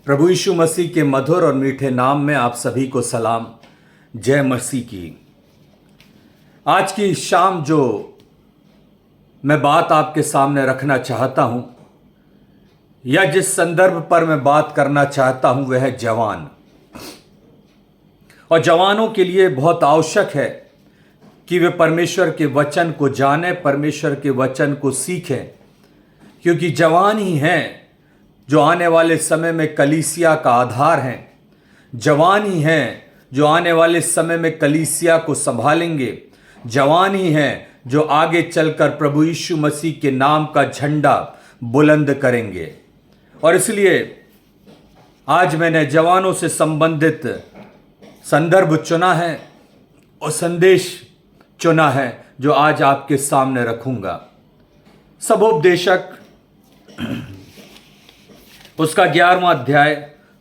प्रभु यीशु मसीह के मधुर और मीठे नाम में आप सभी को सलाम। जय मसीह की। आज की शाम जो मैं बात आपके सामने रखना चाहता हूं या जिस संदर्भ पर मैं बात करना चाहता हूं वह है जवान। और जवानों के लिए बहुत आवश्यक है कि वे परमेश्वर के वचन को जानें, परमेश्वर के वचन को सीखें, क्योंकि जवान ही हैं जो आने वाले समय में कलीसिया का आधार हैं। जवान ही हैं जो आने वाले समय में कलीसिया को संभालेंगे। जवान ही हैं जो आगे चलकर प्रभु यीशु मसीह के नाम का झंडा बुलंद करेंगे। और इसलिए आज मैंने जवानों से संबंधित संदर्भ चुना है और संदेश चुना है जो आज आपके सामने रखूंगा। सबोपदेशक उसका 11वां अध्याय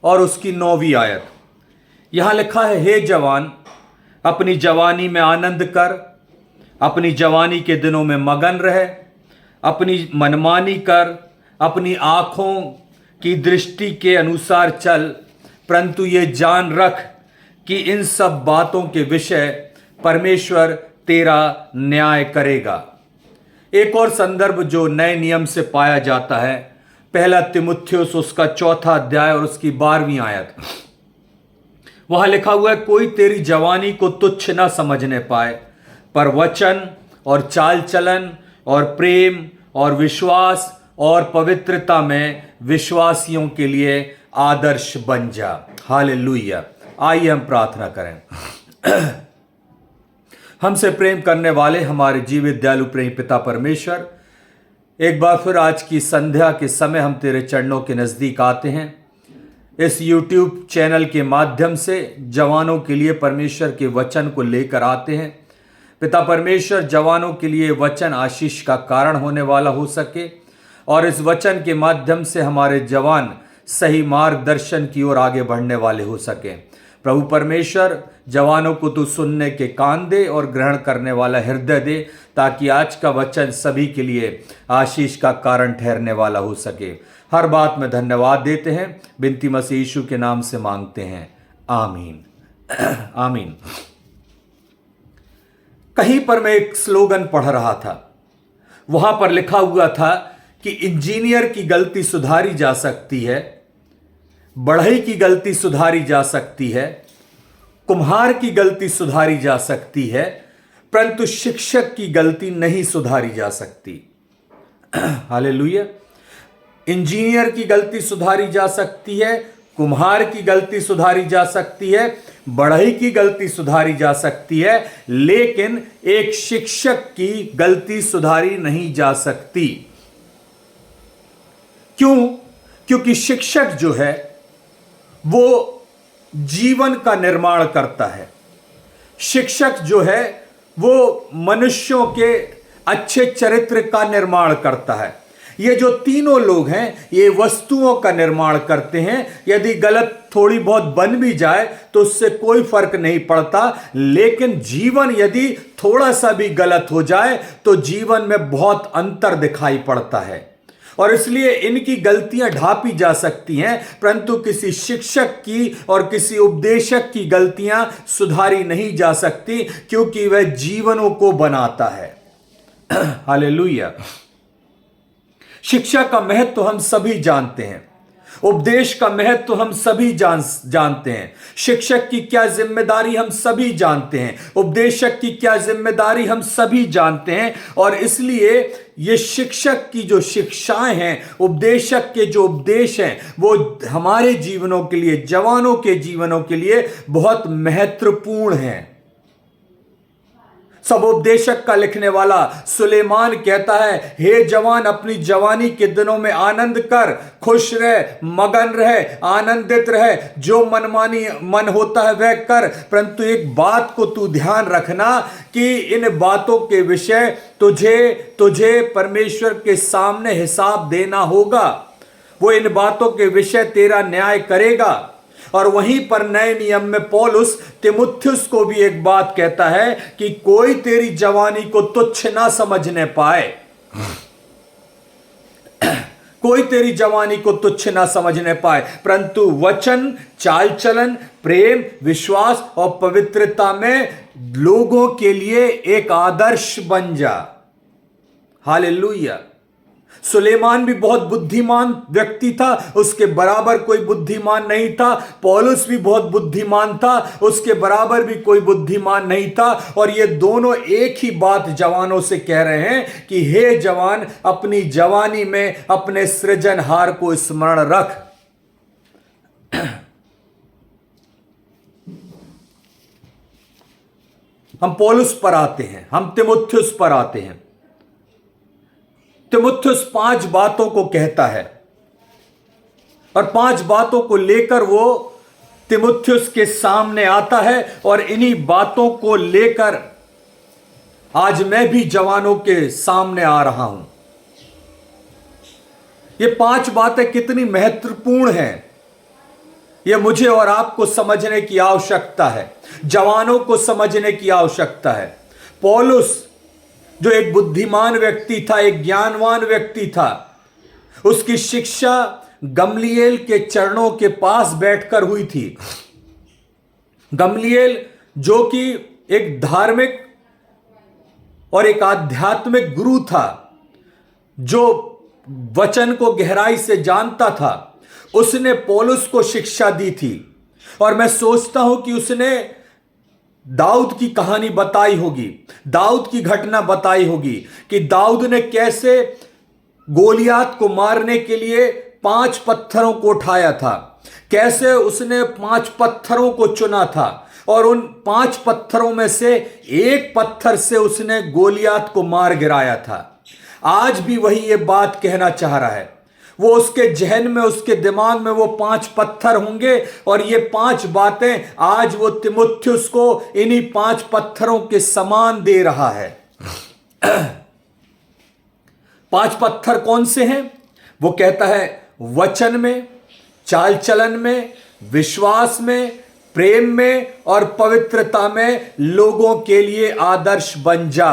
और उसकी 9वीं आयत। यहां लिखा है, हे जवान, अपनी जवानी में आनंद कर, अपनी जवानी के दिनों में मगन रहे, अपनी मनमानी कर, अपनी आंखों की दृष्टि के अनुसार चल, परंतु ये जान रख कि इन सब बातों के विषय परमेश्वर तेरा न्याय करेगा। एक और संदर्भ जो नए नियम से पाया जाता है, पहला तिमुथियुस उसका 4वां अध्याय और उसकी 12वीं आयत। वहां लिखा हुआ है, कोई तेरी जवानी को तुच्छ ना समझने पाए, पर वचन और चाल चलन और प्रेम और विश्वास और पवित्रता में विश्वासियों के लिए आदर्श बन जा। हालेलुया। आइए हम प्रार्थना करें। हमसे प्रेम करने वाले हमारे जीवित दयालु प्रेमी पिता परमेश्वर, एक बार फिर आज की संध्या के समय हम तेरे चरणों के नज़दीक आते हैं। इस YouTube चैनल के माध्यम से जवानों के लिए परमेश्वर के वचन को लेकर आते हैं। पिता परमेश्वर, जवानों के लिए वचन आशीष का कारण होने वाला हो सके और इस वचन के माध्यम से हमारे जवान सही मार्गदर्शन की ओर आगे बढ़ने वाले हो सके। प्रभु परमेश्वर, जवानों को तू सुनने के कान दे और ग्रहण करने वाला हृदय दे, ताकि आज का वचन सभी के लिए आशीष का कारण ठहरने वाला हो सके। हर बात में धन्यवाद देते हैं, बिनती मसीह यीशु के नाम से मांगते हैं, आमीन। आमीन। कहीं पर मैं एक स्लोगन पढ़ रहा था, वहां पर लिखा हुआ था कि इंजीनियर की गलती सुधारी जा सकती है, बढ़ई की गलती सुधारी जा सकती है, कुम्हार की गलती सुधारी जा सकती है, परंतु शिक्षक की गलती नहीं सुधारी जा सकती। हालेलुया। इंजीनियर की गलती सुधारी जा सकती है, कुम्हार की गलती सुधारी जा सकती है, बढ़ई की गलती सुधारी जा सकती है, लेकिन एक शिक्षक की गलती सुधारी नहीं जा सकती। क्यों? क्योंकि शिक्षक जो है वो जीवन का निर्माण करता है। शिक्षक जो है वो मनुष्यों के अच्छे चरित्र का निर्माण करता है। ये जो तीनों लोग हैं ये वस्तुओं का निर्माण करते हैं। यदि गलत थोड़ी बहुत बन भी जाए तो उससे कोई फर्क नहीं पड़ता, लेकिन जीवन यदि थोड़ा सा भी गलत हो जाए तो जीवन में बहुत अंतर दिखाई पड़ता है। और इसलिए इनकी गलतियां ढांपी जा सकती हैं, परंतु किसी शिक्षक की और किसी उपदेशक की गलतियां सुधारी नहीं जा सकती, क्योंकि वह जीवनों को बनाता है। हालेलुया। शिक्षा का महत्व हम सभी जानते हैं, उपदेश का महत्व हम सभी जानते हैं, शिक्षक की क्या जिम्मेदारी हम सभी जानते हैं, उपदेशक की क्या जिम्मेदारी हम सभी जानते हैं। और इसलिए ये शिक्षक की जो शिक्षाएं हैं, उपदेशक के जो उपदेश हैं, वो हमारे जीवनों के लिए, जवानों के जीवनों के लिए बहुत महत्वपूर्ण हैं। सबोपदेशक का लिखने वाला सुलेमान कहता है, हे जवान, अपनी जवानी के दिनों में आनंद कर, खुश रहे, मगन रहे, आनंदित रहे, जो मनमानी मन होता है वह कर, परंतु एक बात को तू ध्यान रखना कि इन बातों के विषय तुझे परमेश्वर के सामने हिसाब देना होगा। वो इन बातों के विषय तेरा न्याय करेगा। और वहीं पर नए नियम में पौलुस तिमुथियुस को भी एक बात कहता है कि कोई तेरी जवानी को तुच्छ ना समझने पाए। कोई तेरी जवानी को तुच्छ ना समझने पाए, परंतु वचन, चाल चलन, प्रेम, विश्वास और पवित्रता में लोगों के लिए एक आदर्श बन जा। हालेलुया। सुलेमान भी बहुत बुद्धिमान व्यक्ति था, उसके बराबर कोई बुद्धिमान नहीं था। पौलुस भी बहुत बुद्धिमान था, उसके बराबर भी कोई बुद्धिमान नहीं था। और ये दोनों एक ही बात जवानों से कह रहे हैं कि हे जवान, अपनी जवानी में अपने सृजनहार को स्मरण रख। हम पौलुस पर आते हैं, हम तीमुथियुस पर आते हैं। तीमुथियुस 5 बातों को कहता है और 5 बातों को लेकर वो तीमुथियुस के सामने आता है। और इन्हीं बातों को लेकर आज मैं भी जवानों के सामने आ रहा हूं। ये 5 बातें कितनी महत्वपूर्ण हैं, यह मुझे और आपको समझने की आवश्यकता है, जवानों को समझने की आवश्यकता है। पौलुस जो एक बुद्धिमान व्यक्ति था, एक ज्ञानवान व्यक्ति था, उसकी शिक्षा गमलीएल के चरणों के पास बैठकर हुई थी। गमलीएल जो कि एक धार्मिक और एक आध्यात्मिक गुरु था, जो वचन को गहराई से जानता था, उसने पौलुस को शिक्षा दी थी। और मैं सोचता हूं कि उसने दाऊद की कहानी बताई होगी, दाऊद की घटना बताई होगी कि दाऊद ने कैसे गोलियात को मारने के लिए 5 पत्थरों को उठाया था, कैसे उसने 5 पत्थरों को चुना था और उन 5 पत्थरों में से एक पत्थर से उसने गोलियात को मार गिराया था। आज भी वही ये बात कहना चाह रहा है। वो उसके जहन में, उसके दिमाग में वो 5 पत्थर होंगे और ये 5 बातें आज वो तीमुथियुस को इन्हीं 5 पत्थरों के समान दे रहा है। 5 पत्थर कौन से हैं? वो कहता है वचन में, चाल चलन में, विश्वास में, प्रेम में और पवित्रता में लोगों के लिए आदर्श बन जा।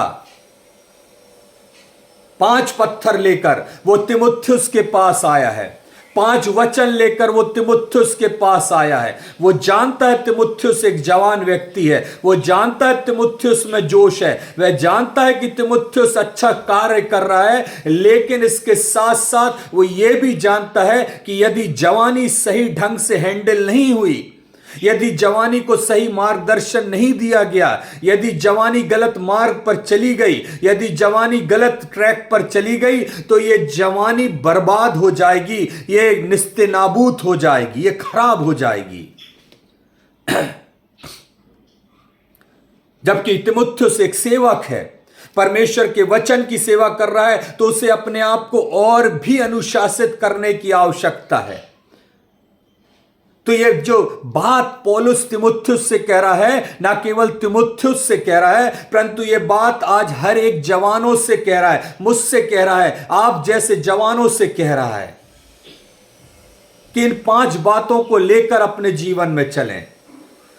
5 पत्थर लेकर वो तीमुथियुस के पास आया है, 5 वचन लेकर वो तीमुथियुस के पास आया है। वो जानता है तीमुथियुस एक जवान व्यक्ति है, वो जानता है तीमुथियुस में जोश है, वह जानता है कि तीमुथियुस अच्छा कार्य कर रहा है, लेकिन इसके साथ साथ वो ये भी जानता है कि यदि जवानी सही ढंग से हैंडल नहीं हुई, यदि जवानी को सही मार्गदर्शन नहीं दिया गया, यदि जवानी गलत मार्ग पर चली गई, यदि जवानी गलत ट्रैक पर चली गई, तो ये जवानी बर्बाद हो जाएगी, ये निस्तेनाबूत हो जाएगी, ये खराब हो जाएगी। जबकि तीमुथियुस एक सेवक है, परमेश्वर के वचन की सेवा कर रहा है, तो उसे अपने आप को और भी अनुशासित करने की आवश्यकता है। तो ये जो बात पौलुस तीमुथियुस से कह रहा है, ना केवल तीमुथियुस से कह रहा है, परंतु ये बात आज हर एक जवानों से कह रहा है, मुझसे कह रहा है, आप जैसे जवानों से कह रहा है कि इन 5 बातों को लेकर अपने जीवन में चलें।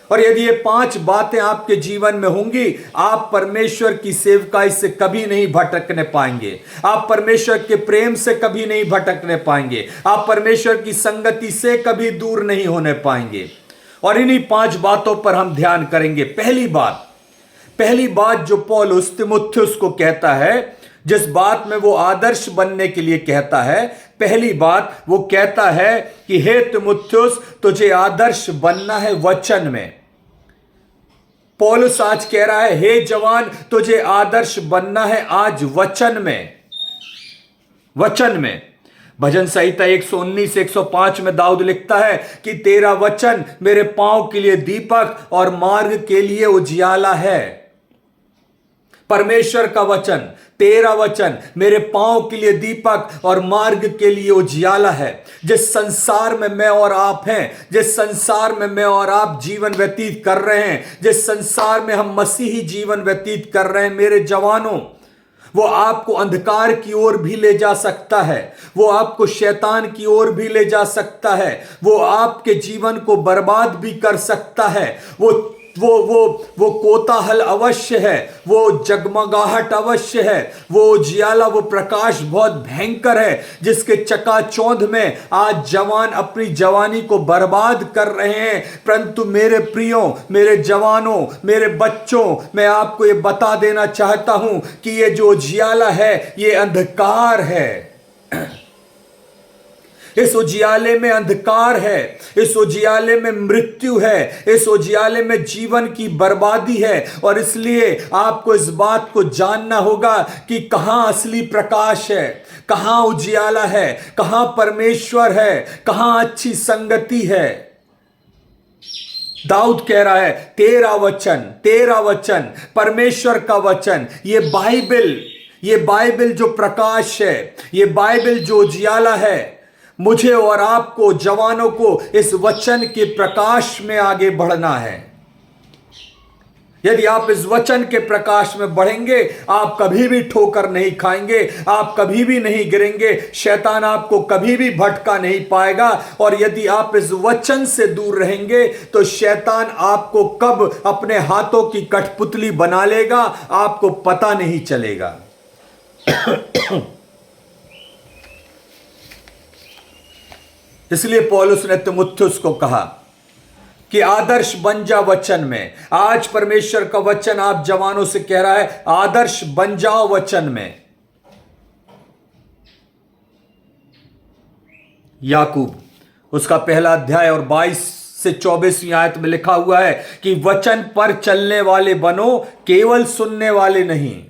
और यदि ये 5 बातें आपके जीवन में होंगी, आप परमेश्वर की सेवकाई से कभी नहीं भटकने पाएंगे, आप परमेश्वर के प्रेम से कभी नहीं भटकने पाएंगे, आप परमेश्वर की संगति से कभी दूर नहीं होने पाएंगे। और इन्हीं 5 बातों पर हम ध्यान करेंगे। पहली बात जो पौलुस तीमुथियुस को कहता है, जिस बात में वो आदर्श बनने के लिए कहता है, पहली बात वो कहता है कि हे तीमुथियुस, तुझे आदर्श बनना है वचन में। पौलुस आज कह रहा है, हे जवान, तुझे आदर्श बनना है आज वचन में। वचन में भजन संहिता 119 105 में दाऊद लिखता है कि तेरा वचन मेरे पांव के लिए दीपक और मार्ग के लिए उजियाला है। परमेश्वर का वचन, तेरा वचन मेरे पांव के लिए दीपक और मार्ग के लिए उजियाला है। जिस संसार में मैं और आप हैं, जिस संसार में मैं और आप जीवन व्यतीत कर रहे हैं, जिस संसार में हम मसीही जीवन व्यतीत कर रहे हैं, मेरे जवानों, वो आपको अंधकार की ओर भी ले जा सकता है, वो आपको शैतान की ओर भी ले जा सकता है, वो आपके जीवन को बर्बाद भी कर सकता है। वो वो कोताहल अवश्य है, वो जगमगाहट अवश्य है, वो उजियाला, वो प्रकाश बहुत भयंकर है, जिसके चकाचौंध में आज जवान अपनी जवानी को बर्बाद कर रहे हैं। परंतु मेरे प्रियो, मेरे जवानों, मेरे बच्चों, मैं आपको ये बता देना चाहता हूं कि ये जो उजियाला है ये अंधकार है। इस उजियाले में अंधकार है, इस उजियाले में मृत्यु है, इस उजियाले में जीवन की बर्बादी है। और इसलिए आपको इस बात को जानना होगा कि कहां असली प्रकाश है, कहां उजियाला है, कहां परमेश्वर है, कहां अच्छी संगति है। दाऊद कह रहा है तेरा वचन, परमेश्वर का वचन, ये बाइबल जो प्रकाश है, ये बाइबल जो उजियाला है, मुझे और आपको जवानों को इस वचन के प्रकाश में आगे बढ़ना है। यदि आप इस वचन के प्रकाश में बढ़ेंगे, आप कभी भी ठोकर नहीं खाएंगे, आप कभी भी नहीं गिरेंगे, शैतान आपको कभी भी भटका नहीं पाएगा। और यदि आप इस वचन से दूर रहेंगे तो शैतान आपको कब अपने हाथों की कठपुतली बना लेगा, आपको पता नहीं चलेगा। इसलिए पौलुस ने तीमुथियुस को कहा कि आदर्श बन जा वचन में। आज परमेश्वर का वचन आप जवानों से कह रहा है, आदर्श बन जाओ वचन में। याकूब उसका पहला अध्याय और 22 से 24वीं आयत में लिखा हुआ है कि वचन पर चलने वाले बनो, केवल सुनने वाले नहीं।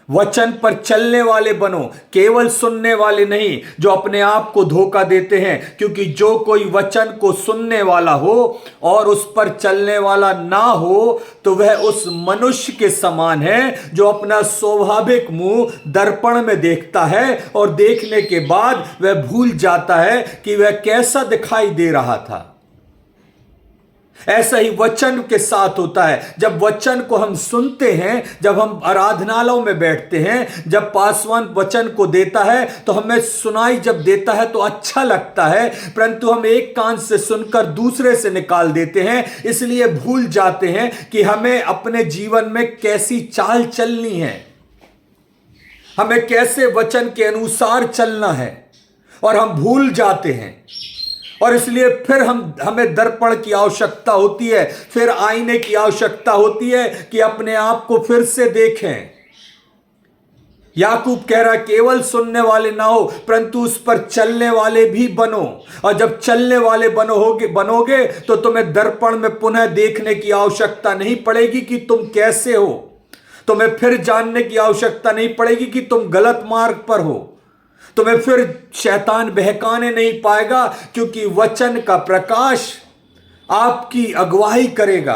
वचन पर चलने वाले बनो, केवल सुनने वाले नहीं, जो अपने आप को धोखा देते हैं। क्योंकि जो कोई वचन को सुनने वाला हो और उस पर चलने वाला ना हो, तो वह उस मनुष्य के समान है जो अपना स्वाभाविक मुंह दर्पण में देखता है और देखने के बाद वह भूल जाता है कि वह कैसा दिखाई दे रहा था। ऐसा ही वचन के साथ होता है। जब वचन को हम सुनते हैं, जब हम आराधनालयों में बैठते हैं, जब पासवान वचन को देता है तो हमें सुनाई जब देता है तो अच्छा लगता है, परंतु हम एक कान से सुनकर दूसरे से निकाल देते हैं। इसलिए भूल जाते हैं कि हमें अपने जीवन में कैसी चाल चलनी है, हमें कैसे वचन के अनुसार चलना है, और हम भूल जाते हैं। और इसलिए फिर हमें दर्पण की आवश्यकता होती है, फिर आईने की आवश्यकता होती है कि अपने आप को फिर से देखें। याकूब कह रहा है केवल सुनने वाले ना हो, परंतु उस पर चलने वाले भी बनो। और जब चलने वाले बनोगे तो तुम्हें दर्पण में पुनः देखने की आवश्यकता नहीं पड़ेगी कि तुम कैसे हो। तुम्हें फिर जानने की आवश्यकता नहीं पड़ेगी कि तुम गलत मार्ग पर हो। तुम्हें फिर शैतान बहकाने नहीं पाएगा, क्योंकि वचन का प्रकाश आपकी अगुवाई करेगा,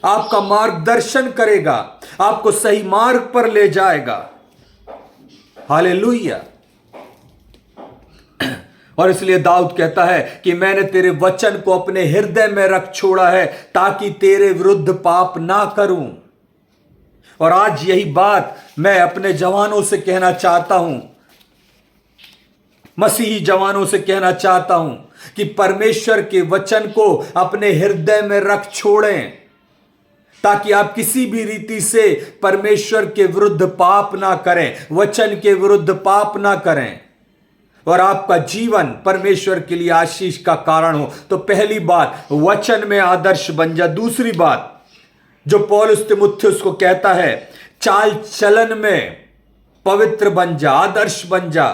आपका मार्गदर्शन करेगा, आपको सही मार्ग पर ले जाएगा। हालेलुया। और इसलिए दाऊद कहता है कि मैंने तेरे वचन को अपने हृदय में रख छोड़ा है, ताकि तेरे विरुद्ध पाप ना करूं। और आज यही बात मैं अपने जवानों से कहना चाहता हूं, मसीही जवानों से कहना चाहता हूं कि परमेश्वर के वचन को अपने हृदय में रख छोड़ें, ताकि आप किसी भी रीति से परमेश्वर के विरुद्ध पाप ना करें, वचन के विरुद्ध पाप ना करें, और आपका जीवन परमेश्वर के लिए आशीष का कारण हो। तो पहली बात, वचन में आदर्श बन जा। दूसरी बात जो पौलुस तीमुथियुस को कहता है, चाल चलन में पवित्र बन जा, आदर्श बन जा,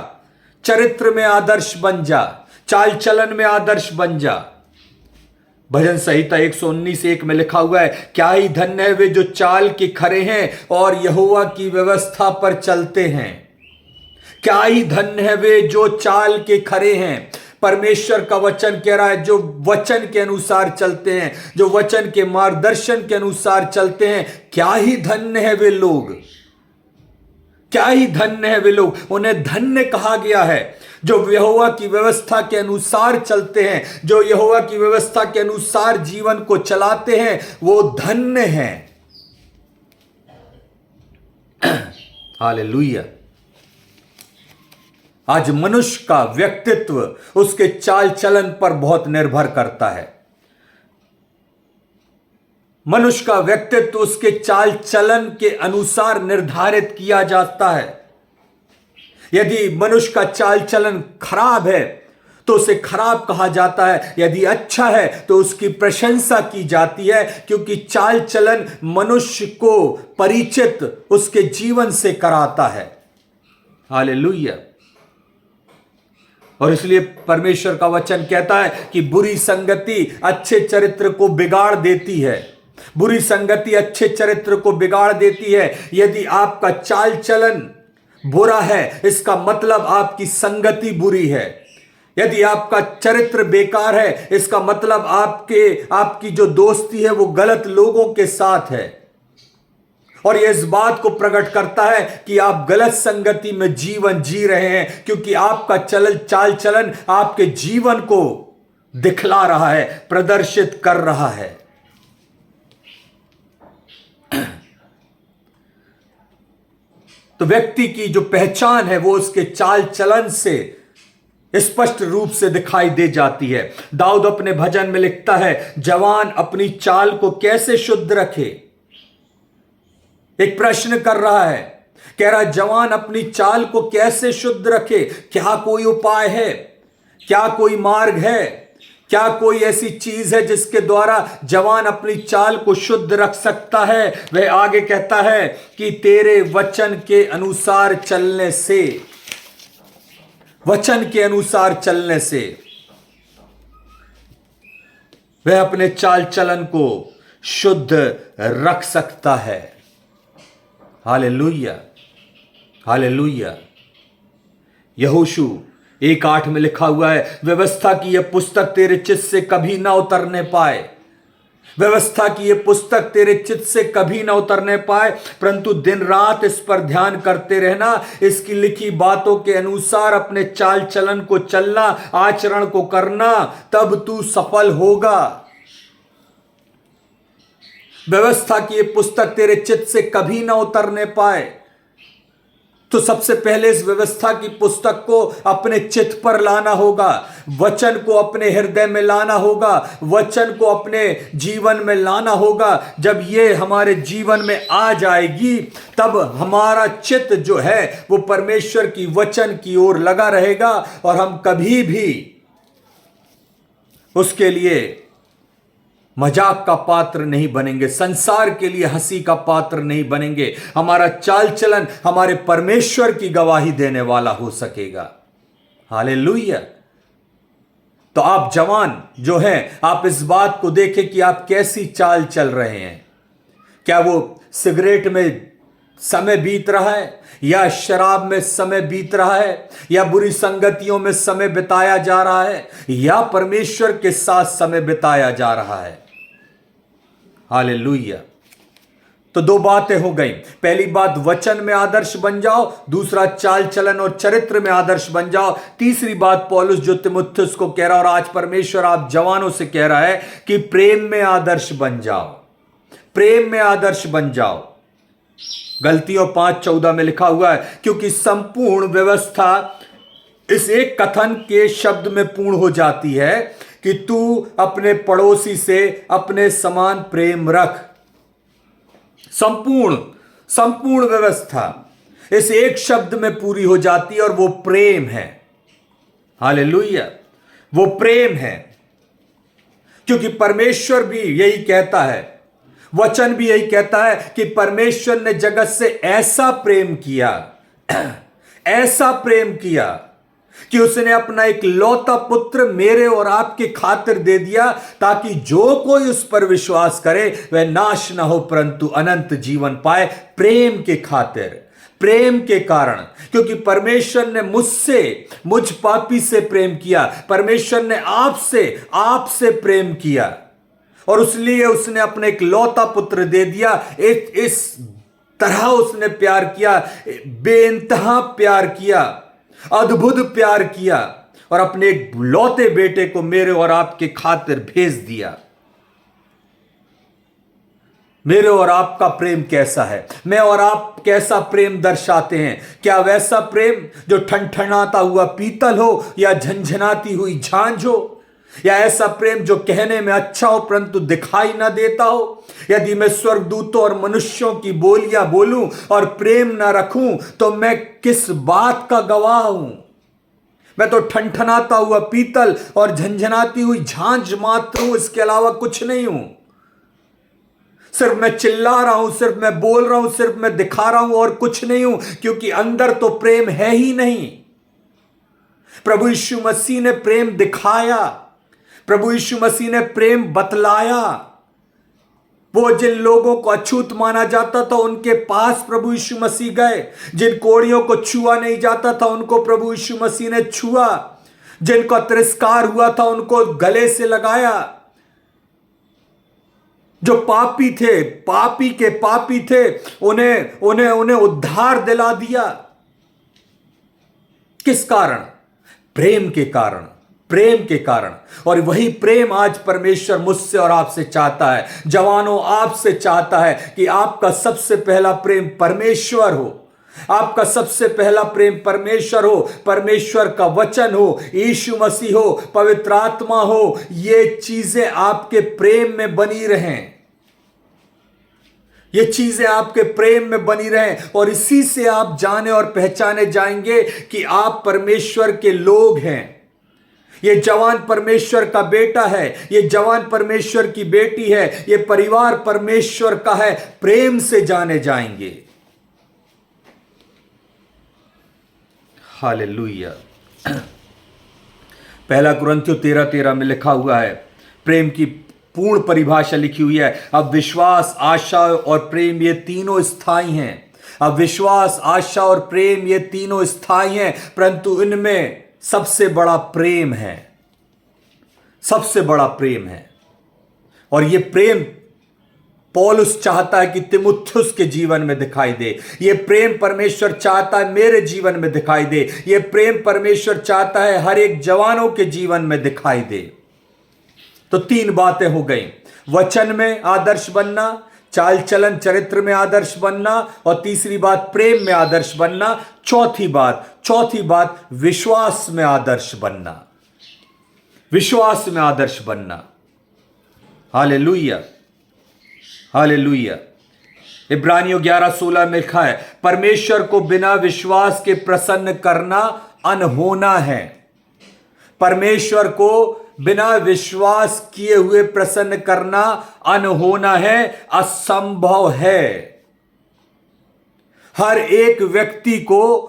चरित्र में आदर्श बन जा, चाल चलन में आदर्श बन जा। भजन संहिता 119:1 में लिखा हुआ है, क्या ही धन्य है वे जो चाल के खरे हैं और यहोवा की व्यवस्था पर चलते हैं। क्या ही धन्य है वे जो चाल के खरे हैं। परमेश्वर का वचन कह रहा है, जो वचन के अनुसार चलते हैं, जो वचन के मार्गदर्शन के अनुसार चलते हैं, क्या ही धन्य है वे लोग, क्या ही धन्य है वे लोग। उन्हें धन्य कहा गया है जो यहोवा की व्यवस्था के अनुसार चलते हैं, जो यहोवा की व्यवस्था के अनुसार जीवन को चलाते हैं, वो धन्य हैं। हालेलुया। आज मनुष्य का व्यक्तित्व उसके चाल चलन पर बहुत निर्भर करता है। मनुष्य का व्यक्तित्व उसके चाल चलन के अनुसार निर्धारित किया जाता है। यदि मनुष्य का चाल चलन खराब है तो उसे खराब कहा जाता है, यदि अच्छा है तो उसकी प्रशंसा की जाती है, क्योंकि चाल चलन मनुष्य को परिचित उसके जीवन से कराता है। हालेलुया। और इसलिए परमेश्वर का वचन कहता है कि बुरी संगति अच्छे चरित्र को बिगाड़ देती है। बुरी संगति अच्छे चरित्र को बिगाड़ देती है। यदि आपका चाल चलन बुरा है, इसका मतलब आपकी संगति बुरी है। यदि आपका चरित्र बेकार है, इसका मतलब आपकी जो दोस्ती है वो गलत लोगों के साथ है। और यह इस बात को प्रकट करता है कि आप गलत संगति में जीवन जी रहे हैं, क्योंकि आपका चाल चलन आपके जीवन को दिखला रहा है, प्रदर्शित कर रहा है। तो व्यक्ति की जो पहचान है वो उसके चाल चलन से स्पष्ट रूप से दिखाई दे जाती है। दाऊद अपने भजन में लिखता है, जवान अपनी चाल को कैसे शुद्ध रखे। एक प्रश्न कर रहा है, कह रहा जवान अपनी चाल को कैसे शुद्ध रखे। क्या कोई उपाय है? क्या कोई मार्ग है? क्या कोई ऐसी चीज है जिसके द्वारा जवान अपनी चाल को शुद्ध रख सकता है? वह आगे कहता है कि तेरे वचन के अनुसार चलने से, वचन के अनुसार चलने से वह अपने चाल चलन को शुद्ध रख सकता है। Hallelujah, hallelujah. यहोशू 1:8 में लिखा हुआ है, व्यवस्था की यह पुस्तक तेरे चित्त से कभी ना उतरने पाए। व्यवस्था की यह पुस्तक तेरे चित्त से कभी ना उतरने पाए, परंतु दिन रात इस पर ध्यान करते रहना, इसकी लिखी बातों के अनुसार अपने चाल चलन को चलना, आचरण को करना, तब तू सफल होगा। व्यवस्था की यह पुस्तक तेरे चित्त से कभी ना उतरने पाए, तो सबसे पहले इस व्यवस्था की पुस्तक को अपने चित्त पर लाना होगा, वचन को अपने हृदय में लाना होगा, वचन को अपने जीवन में लाना होगा। जब ये हमारे जीवन में आ जाएगी, तब हमारा चित्त जो है वो परमेश्वर की वचन की ओर लगा रहेगा, और हम कभी भी उसके लिए मजाक का पात्र नहीं बनेंगे, संसार के लिए हंसी का पात्र नहीं बनेंगे। हमारा चाल चलन हमारे परमेश्वर की गवाही देने वाला हो सकेगा। हालेलुया। तो आप जवान जो हैं, आप इस बात को देखें कि आप कैसी चाल चल रहे हैं। क्या वो सिगरेट में समय बीत रहा है, या शराब में समय बीत रहा है, या बुरी संगतियों में समय बिताया जा रहा है, या परमेश्वर के साथ समय बिताया जा रहा है। हालेलुया। तो 2 बातें हो गई। पहली बात, वचन में आदर्श बन जाओ। दूसरा, चाल चलन और चरित्र में आदर्श बन जाओ। तीसरी बात पौलुस जो तीमुथियुस को कह रहा है, और आज परमेश्वर आप जवानों से कह रहा है कि प्रेम में आदर्श बन जाओ, प्रेम में आदर्श बन जाओ। गलतियों 5:14 में लिखा हुआ है, क्योंकि संपूर्ण व्यवस्था इस एक कथन के शब्द में पूर्ण हो जाती है कि तू अपने पड़ोसी से अपने समान प्रेम रख। संपूर्ण व्यवस्था इस एक शब्द में पूरी हो जाती है, और वो प्रेम है। हालेलुया, वो प्रेम है। क्योंकि परमेश्वर भी यही कहता है, वचन भी यही कहता है कि परमेश्वर ने जगत से ऐसा प्रेम किया, ऐसा प्रेम किया कि उसने अपना एक लौता पुत्र मेरे और आपके खातिर दे दिया, ताकि जो कोई उस पर विश्वास करे वह नाश ना हो परंतु अनंत जीवन पाए। प्रेम के खातिर, प्रेम के कारण, क्योंकि परमेश्वर ने मुझ पापी से प्रेम किया, परमेश्वर ने आपसे प्रेम किया, और इसलिए उसने अपने एक लौता पुत्र दे दिया। इस तरह उसने प्यार किया, बेइंतहा प्यार किया, अद्भुत प्यार किया, और अपने एक लौते बेटे को मेरे और आपके खातिर भेज दिया। मेरे और आपका प्रेम कैसा है? मैं और आप कैसा प्रेम दर्शाते हैं? क्या वैसा प्रेम जो ठनठनाता हुआ पीतल हो, या झंझनाती हुई झांझ हो? या ऐसा प्रेम जो कहने में अच्छा हो परंतु दिखाई ना देता हो? यदि मैं स्वर्गदूतों और मनुष्यों की बोलियां बोलूं और प्रेम ना रखूं तो मैं किस बात का गवाह हूं? मैं तो ठनठनाता हुआ पीतल और झंझनाती हुई झांझ मात्र हूं, इसके अलावा कुछ नहीं हूं। सिर्फ मैं चिल्ला रहा हूं, सिर्फ मैं बोल रहा हूं, सिर्फ मैं दिखा रहा हूं और कुछ नहीं हूं, क्योंकि अंदर तो प्रेम है ही नहीं। प्रभु यीशु मसीह ने प्रेम दिखाया, प्रभु यीशु मसीह ने प्रेम बतलाया। वो जिन लोगों को अछूत माना जाता था उनके पास प्रभु यीशु मसीह गए, जिन कोड़ियों को छुआ नहीं जाता था उनको प्रभु यीशु मसीह ने छुआ, जिनको तिरस्कार हुआ था उनको गले से लगाया, जो पापी थे, पापी के पापी थे, उन्हें उन्हें उन्हें उद्धार दिला दिया। किस कारण? प्रेम के कारण, प्रेम के कारण। और वही प्रेम आज परमेश्वर मुझसे और आपसे चाहता है। जवानों, आपसे चाहता है कि आपका सबसे पहला प्रेम परमेश्वर हो, आपका सबसे पहला प्रेम परमेश्वर हो, परमेश्वर का वचन हो, यीशु मसीह हो, पवित्र आत्मा हो। ये चीजें आपके प्रेम में बनी रहें, ये चीजें आपके प्रेम में बनी रहें, और इसी से आप जाने और पहचाने जाएंगे कि आप परमेश्वर के लोग हैं। ये जवान परमेश्वर का बेटा है, ये जवान परमेश्वर की बेटी है, ये परिवार परमेश्वर का है। प्रेम से जाने जाएंगे। हालेलुया। पहला कुरिन्थियों 13:13 में लिखा हुआ है, प्रेम की पूर्ण परिभाषा लिखी हुई है। अब विश्वास, आशा और प्रेम ये तीनों स्थायी हैं। अब विश्वास, आशा और प्रेम ये तीनों स्थायी हैं, परंतु इनमें सबसे बड़ा प्रेम है, सबसे बड़ा प्रेम है। और ये प्रेम पौलुस चाहता है कि तीमुथियुस के जीवन में दिखाई दे। ये प्रेम परमेश्वर चाहता है मेरे जीवन में दिखाई दे। ये प्रेम परमेश्वर चाहता है हर एक जवानों के जीवन में दिखाई दे। तो 3 बातें हो गई, वचन में आदर्श बनना, चाल चलन चरित्र में आदर्श बनना, और तीसरी बात प्रेम में आदर्श बनना। चौथी बात विश्वास में आदर्श बनना, विश्वास में आदर्श बनना। Hallelujah, hallelujah. इब्रानियों 11:16 में लिखा है, परमेश्वर को बिना विश्वास के प्रसन्न करना अनहोना है। परमेश्वर को बिना विश्वास किए हुए प्रसन्न करना अनहोना है, असंभव है। हर एक व्यक्ति को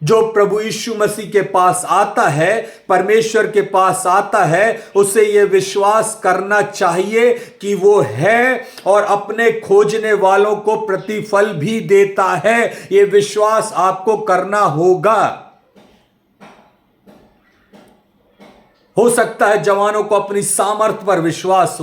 जो प्रभु यीशु मसीह के पास आता है, परमेश्वर के पास आता है, उसे यह विश्वास करना चाहिए कि वो है और अपने खोजने वालों को प्रतिफल भी देता है। यह विश्वास आपको करना होगा। हो सकता है जवानों को अपनी सामर्थ्य पर विश्वास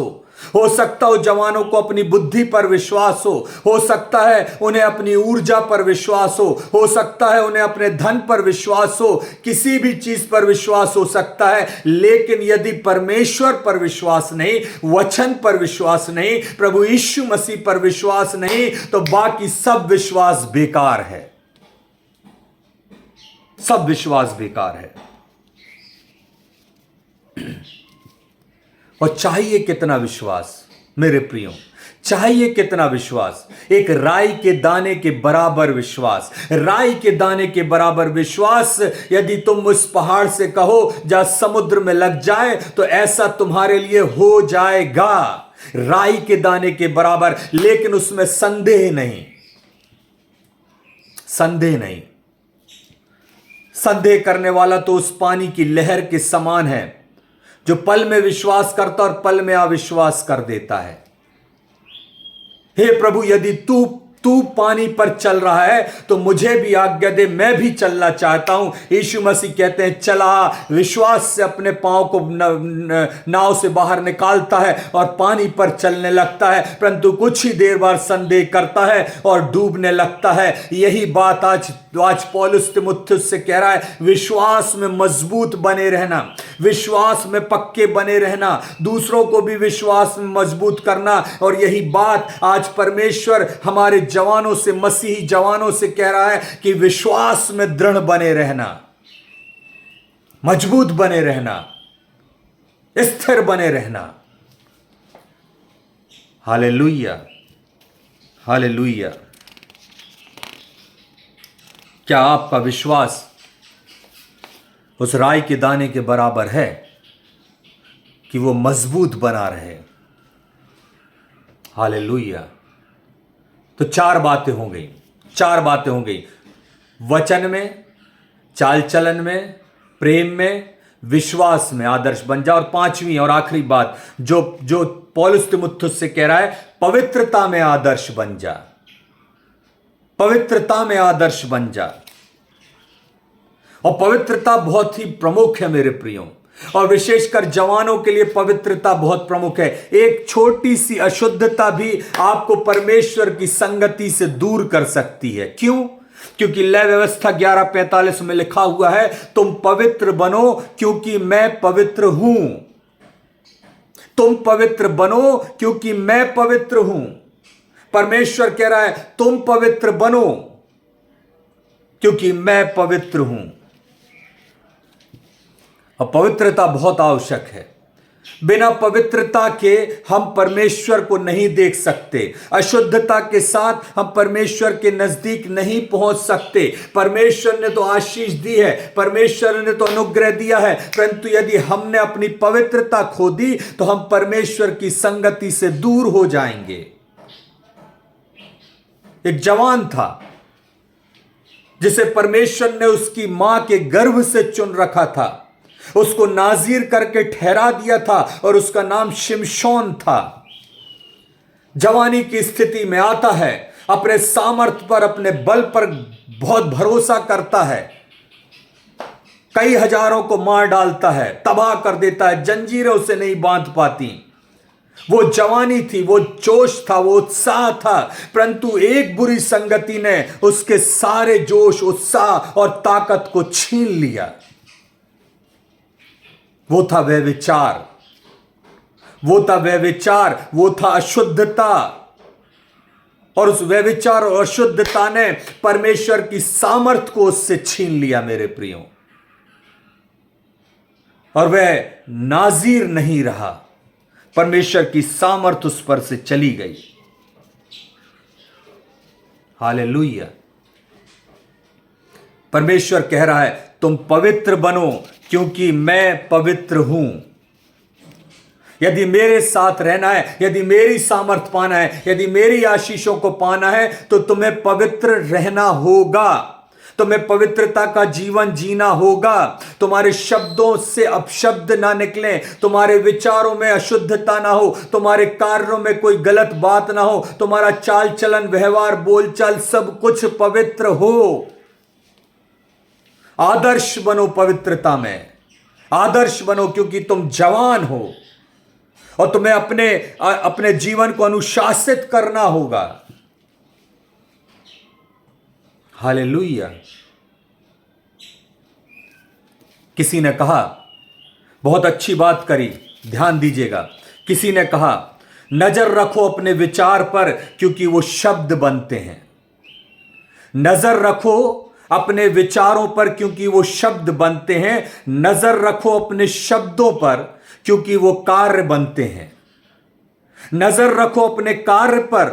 हो सकता हो जवानों को अपनी बुद्धि पर विश्वास हो सकता है उन्हें अपनी ऊर्जा पर विश्वास हो सकता है उन्हें अपने धन पर विश्वास हो, किसी भी चीज पर विश्वास हो सकता है। लेकिन यदि परमेश्वर पर विश्वास नहीं, वचन पर विश्वास नहीं, प्रभु यीशु मसीह पर विश्वास नहीं, तो बाकी सब विश्वास बेकार है, सब विश्वास बेकार है। और चाहिए कितना विश्वास मेरे प्रियो, चाहिए कितना विश्वास? एक राई के दाने के बराबर विश्वास, राई के दाने के बराबर विश्वास। यदि तुम उस पहाड़ से कहो जा समुद्र में लग जाए, तो ऐसा तुम्हारे लिए हो जाएगा, राई के दाने के बराबर। लेकिन उसमें संदेह नहीं, संदेह नहीं। संदेह करने वाला तो उस पानी की लहर के समान है जो पल में विश्वास करता और पल में अविश्वास कर देता है। हे प्रभु, यदि तू पानी पर चल रहा है तो मुझे भी आज्ञा दे, मैं भी चलना चाहता हूं। यीशु मसीह कहते हैं चला, विश्वास से अपने पांव को नाव से बाहर निकालता है और पानी पर चलने लगता है, परंतु कुछ ही देर बाद संदेह करता है और डूबने लगता है। यही बात आज पौलुस तीमुथियुस से कह रहा है, विश्वास में मजबूत बने रहना, विश्वास में पक्के बने रहना, दूसरों को भी विश्वास में मजबूत करना। और यही बात आज परमेश्वर हमारे जवानों से, मसीही जवानों से कह रहा है कि विश्वास में दृढ़ बने रहना, मजबूत बने रहना। स्थिर बने रहना। Hallelujah, hallelujah. क्या आपका विश्वास उस राई के दाने के बराबर है कि वो मजबूत बना रहे? हालेलुया। तो चार बातें हो गई, चार बातें हो गई, वचन में, चाल चलन में, प्रेम में, विश्वास में आदर्श बन जा। और पांचवी और आखिरी बात जो जो पौलुस तीमुथियुस से कह रहा है, पवित्रता में आदर्श बन जा, पवित्रता में आदर्श बन जा। और पवित्रता बहुत ही प्रमुख है मेरे प्रियो, और विशेषकर जवानों के लिए पवित्रता बहुत प्रमुख है। एक छोटी सी अशुद्धता भी आपको परमेश्वर की संगति से दूर कर सकती है। क्यों? क्योंकि लय व्यवस्था 11:45 में लिखा हुआ है, तुम पवित्र बनो क्योंकि मैं पवित्र हूं। तुम पवित्र बनो क्योंकि मैं पवित्र हूं। परमेश्वर कह रहा है तुम पवित्र बनो क्योंकि मैं पवित्र हूं। और पवित्रता बहुत आवश्यक है। बिना पवित्रता के हम परमेश्वर को नहीं देख सकते। अशुद्धता के साथ हम परमेश्वर के नजदीक नहीं पहुंच सकते। परमेश्वर ने तो आशीष दी है, परमेश्वर ने तो अनुग्रह दिया है, परंतु यदि हमने अपनी पवित्रता खो दी तो हम परमेश्वर की संगति से दूर हो जाएंगे। एक जवान था जिसे परमेश्वर ने उसकी मां के गर्भ से चुन रखा था, उसको नाजीर करके ठहरा दिया था, और उसका नाम शिमशोन था। जवानी की स्थिति में आता है, अपने सामर्थ्य पर, अपने बल पर बहुत भरोसा करता है, कई हजारों को मार डालता है, तबाह कर देता है, जंजीरें उसे नहीं बांध पाती। वो जवानी थी, वो जोश था, वो उत्साह था, परंतु एक बुरी संगति ने उसके सारे जोश, उत्साह और ताकत को छीन लिया। वो था व्यभिचार, वो था व्यभिचार, वो था अशुद्धता। और उस व्यभिचार और अशुद्धता ने परमेश्वर की सामर्थ को उससे छीन लिया मेरे प्रियो, और वह नाजीर नहीं रहा। परमेश्वर की सामर्थ उस पर से चली गई। हालेलुया। परमेश्वर कह रहा है तुम पवित्र बनो क्योंकि मैं पवित्र हूं। यदि मेरे साथ रहना है, यदि मेरी सामर्थ पाना है, यदि मेरी आशीषों को पाना है, तो तुम्हें पवित्र रहना होगा, तुम्हें पवित्रता का जीवन जीना होगा। तुम्हारे शब्दों से अपशब्द ना निकले, तुम्हारे विचारों में अशुद्धता ना हो, तुम्हारे कार्यों में कोई गलत बात ना हो, तुम्हारा चाल चलन, व्यवहार, बोलचाल सब कुछ पवित्र हो। आदर्श बनो पवित्रता में, आदर्श बनो, क्योंकि तुम जवान हो और तुम्हें अपने जीवन को अनुशासित करना होगा। हालेलुया। किसी ने कहा, बहुत अच्छी बात करी, ध्यान दीजिएगा। किसी ने कहा, नजर रखो अपने विचार पर क्योंकि वो शब्द बनते हैं। नजर रखो अपने विचारों पर क्योंकि वो शब्द बनते हैं। नजर रखो अपने शब्दों पर क्योंकि वो कार्य बनते हैं। नजर रखो अपने कार्य पर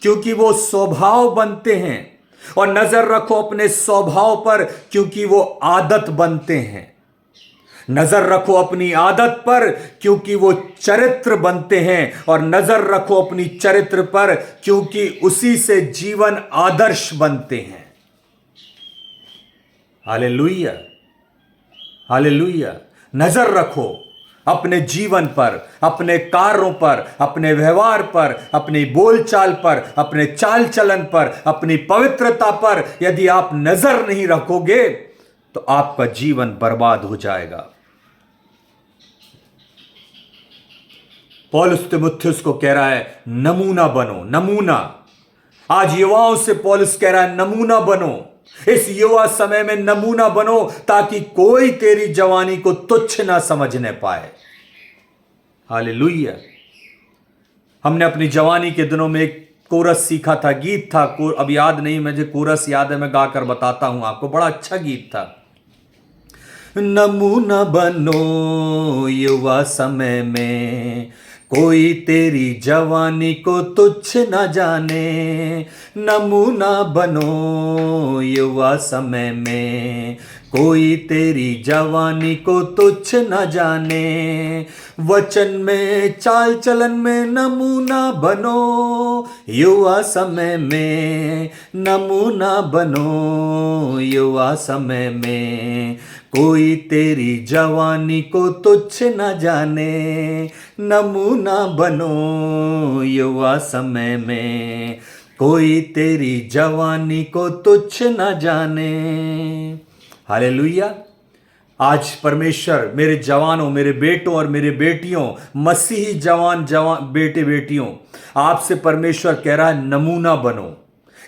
क्योंकि वो स्वभाव बनते हैं। और नजर रखो अपने स्वभाव पर क्योंकि वो आदत बनते हैं। नजर रखो अपनी आदत पर क्योंकि वो चरित्र बनते हैं। और नजर रखो अपनी चरित्र पर क्योंकि उसी से जीवन आदर्श बनते हैं। Hallelujah, hallelujah. नजर रखो अपने जीवन पर, अपने कार्यों पर, अपने व्यवहार पर, अपनी बोलचाल पर, अपने चाल चलन पर, अपनी पवित्रता पर। यदि आप नजर नहीं रखोगे तो आपका जीवन बर्बाद हो जाएगा। पौलुस तीमुथियुस को कह रहा है नमूना बनो, नमूना। आज युवाओं से पौलुस कह रहा है नमूना बनो। इस युवा समय में नमूना बनो ताकि कोई तेरी जवानी को तुच्छ ना समझने पाए। हालेलुया। हमने अपनी जवानी के दिनों में एक कोरस सीखा था, गीत था, अब याद नहीं, मुझे कोरस याद है, मैं गाकर बताता हूं आपको। बड़ा अच्छा गीत था। नमूना बनो युवा समय में, कोई तेरी जवानी को तुच्छ न जाने। नमूना बनो युवा समय में, कोई तेरी जवानी को तुच्छ न जाने। वचन में चाल चलन में नमूना बनो युवा समय में, नमूना बनो युवा समय में, कोई तेरी जवानी को तुच्छ न जाने। नमूना बनो युवा समय में, कोई तेरी जवानी को तुच्छ न जाने। हालेलुया। आज परमेश्वर मेरे जवानों, मेरे बेटों और मेरे बेटियों, मसीही जवान बेटे बेटियों, आपसे परमेश्वर कह रहा है नमूना बनो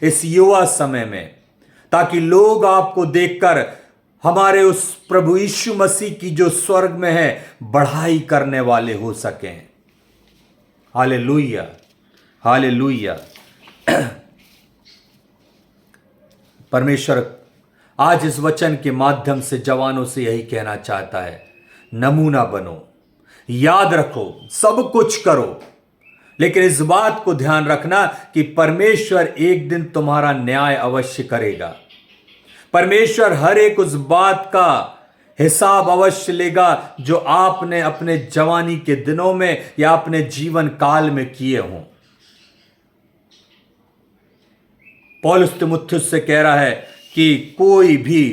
इस युवा समय में, ताकि लोग आपको देखकर हमारे उस प्रभु यीशु मसीह की जो स्वर्ग में है बढ़ाई करने वाले हो सकें। Hallelujah, hallelujah. परमेश्वर आज इस वचन के माध्यम से जवानों से यही कहना चाहता है, नमूना बनो। याद रखो, सब कुछ करो, लेकिन इस बात को ध्यान रखना कि परमेश्वर एक दिन तुम्हारा न्याय अवश्य करेगा। परमेश्वर हर एक उस बात का हिसाब अवश्य लेगा जो आपने अपने जवानी के दिनों में या अपने जीवन काल में किए हों। पौलुस तीमुथियुस से कह रहा है कि कोई भी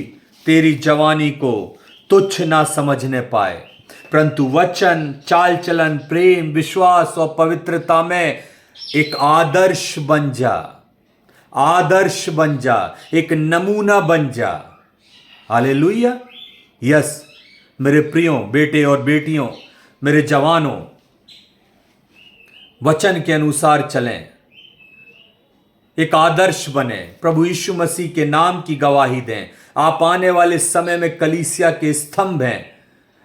तेरी जवानी को तुच्छ ना समझने पाए, परंतु वचन, चाल चलन, प्रेम, विश्वास और पवित्रता में एक आदर्श बन जा, आदर्श बन जा, एक नमूना बन जा। हालेलुया। यस मेरे प्रियो बेटे और बेटियों, मेरे जवानों, वचन के अनुसार चलें, एक आदर्श बने, प्रभु यीशु मसीह के नाम की गवाही दें। आप आने वाले समय में कलीसिया के स्तंभ हैं,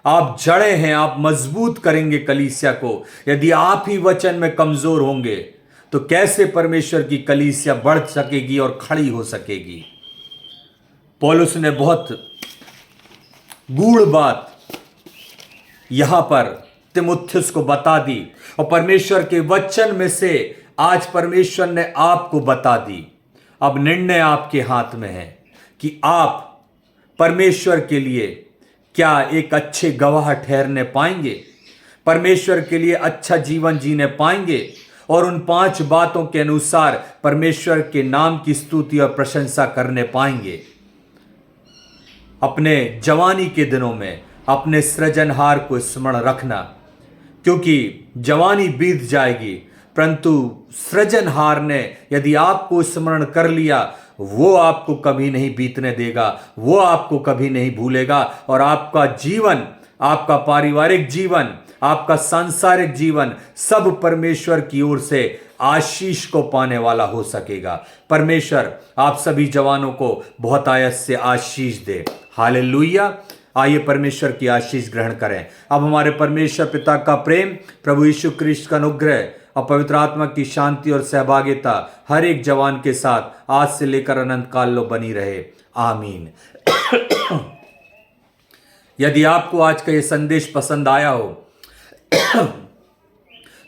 आप जड़े हैं, आप मजबूत करेंगे कलीसिया को। यदि आप ही वचन में कमजोर होंगे तो कैसे परमेश्वर की कलीसिया बढ़ सकेगी और खड़ी हो सकेगी। पौलुस ने बहुत गूढ़ बात यहां पर तीमुथियुस को बता दी और परमेश्वर के वचन में से आज परमेश्वर ने आपको बता दी। अब निर्णय आपके हाथ में है कि आप परमेश्वर के लिए क्या एक अच्छे गवाह ठहरने पाएंगे, परमेश्वर के लिए अच्छा जीवन जीने पाएंगे और उन 5 बातों के अनुसार परमेश्वर के नाम की स्तुति और प्रशंसा करने पाएंगे। अपने जवानी के दिनों में अपने सृजनहार को स्मरण रखना, क्योंकि जवानी बीत जाएगी, परंतु सृजनहार ने यदि आपको स्मरण कर लिया, वो आपको कभी नहीं बीतने देगा, वो आपको कभी नहीं भूलेगा और आपका जीवन, आपका पारिवारिक जीवन, आपका सांसारिक जीवन सब परमेश्वर की ओर से आशीष को पाने वाला हो सकेगा। परमेश्वर आप सभी जवानों को बहुत आयत से आशीष दे। हालेलुया। आइए परमेश्वर की आशीष ग्रहण करें। अब हमारे परमेश्वर पिता का प्रेम, प्रभु यीशु क्रिस्ट का अनुग्रह और पवित्र आत्मा की शांति और सहभागिता हर एक जवान के साथ आज से लेकर अनंत काल लो बनी रहे। आमीन। यदि आपको आज का ये संदेश पसंद आया हो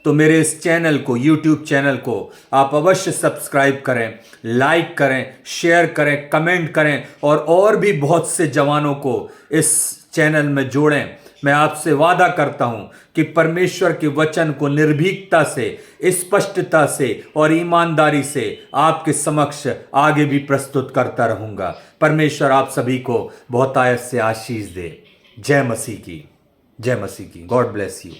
तो मेरे इस चैनल को, YouTube चैनल को आप अवश्य सब्सक्राइब करें, लाइक करें, शेयर करें, कमेंट करें और भी बहुत से जवानों को इस चैनल में जोड़ें। मैं आपसे वादा करता हूं कि परमेश्वर के वचन को निर्भीकता से, स्पष्टता से और ईमानदारी से आपके समक्ष आगे भी प्रस्तुत करता रहूंगा। परमेश्वर आप सभी को बहुत आयत से आशीष दे। जय मसीह की, जय मसीह की। God bless you.